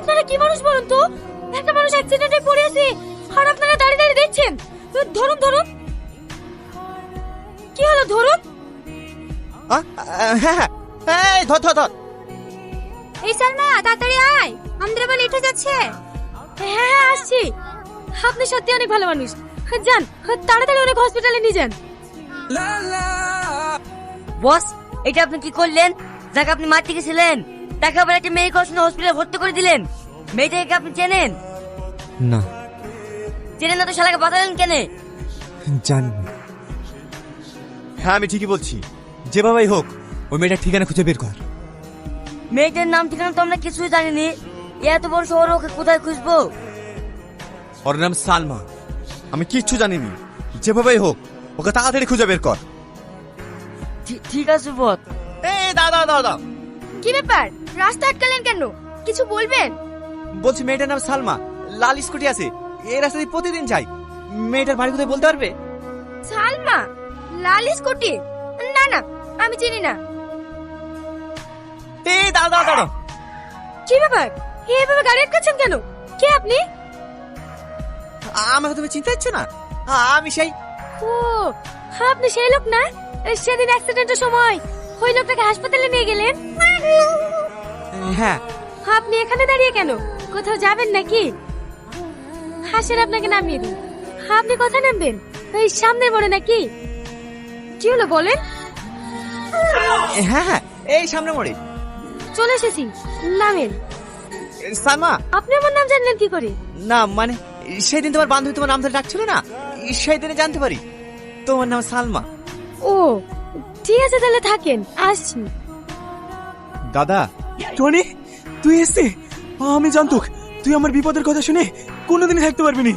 আপনারা কি মানুষ বলুন তো? একটা মানুষ অ্যাক্সিডেন্টে পড়ে আছে আর আপনারা দাঁড়িয়ে দাঁড়িয়ে দেখছেন। ধরুন ধরুন। কি হলো ধরুন? হ্যাঁ হ্যাঁ, এই ধর ধর ধর। এই সালমা তাড়াতাড়ি আয়, আমাদের আবার লেট হয়ে যাচ্ছে। হ্যাঁ হ্যাঁ আসছি। আপনি সত্যি অনেক ভালো মানুষ। যান তাড়াতাড়ি অনেক হসপিটালে নিয়ে যান। বস, এটা আপনি কি করলেন? যাকে আপনি মারতে গেছিলেন তাকে আবার একটা মেয়ে কষ্ট হসপিটালে ভর্তি করে দিলেন। মেয়েটাকে আপনি চেনেন? না, চেনেন না তো শালাকে বাঁচালেন কেন? জানি না। হ্যাঁ আমি ঠিকই বলছি, যেভাবেই হোক ওই মেয়েটার ঠিকানা খুঁজে বের কর। মেয়েটার নাম ঠিকানা তো আমরা কিছুই জানিনি। এত বড় শহর, ওকে কোথায় খুঁজবো? ওর নাম সালমা। আমি কিচ্ছু জানিনি, যেভাবেই হোক ওকে তাড়াতাড়ি খুঁজে বের কর। ঠিক আছে বস। এই দাদা দাদা, কি ব্যাপার, রাস্তা আটকালেন কেন? কিছু বলবেন? বলছি মেয়েটার নাম সালমা, লাল স্কুটি আছে, এই রাস্তা দিয়ে প্রতিদিন যাই। মেয়েটার বাড়ি কোথায় বলতে পারবে? সালমা, লাল স্কুটি? না না, আমি চিনি না। এই দাদা দাদা, কি ব্যাপার, এইভাবে গাড়ি আটকাচ্ছেন কেন? কে আপনি? আমাকে তুমি চিনতে পারছো না? আমি সেই ও, আপনি সেই লোক না সেদিন অ্যাক্সিডেন্টের সময় ওই লোকটাকে হাসপাতালে নিয়ে গেলেন? হ্যাঁ। আপনি এখানে দাঁড়িয়ে কেন? কোথাও যাবেন নাকি? হাসেন, আপনাকে নামিয়ে দিন। আপনি কোথায় নামবেন? এই সামনের মোড়ে নাকি? কি হলো বলেন? হ্যাঁ হ্যাঁ, এই সামনে মোড়ে। চলে এসেছি, নামেন। সালমা। আপনি আমার নাম জানলেন কি করে? না মানে সেদিন তোমার বান্ধবী তোমার নাম ধরে ডাকছিল না, সেই দিনে জানতে পারি তোমার নাম সালমা। ও ঠিক আছে, তাহলে থাকেন, আসছি। দাদা। টনি, তুই এসে? আমি জানতুক তুই আমার বিপদের কথা শুনে কোনোদিনই থাকতে পারবি না।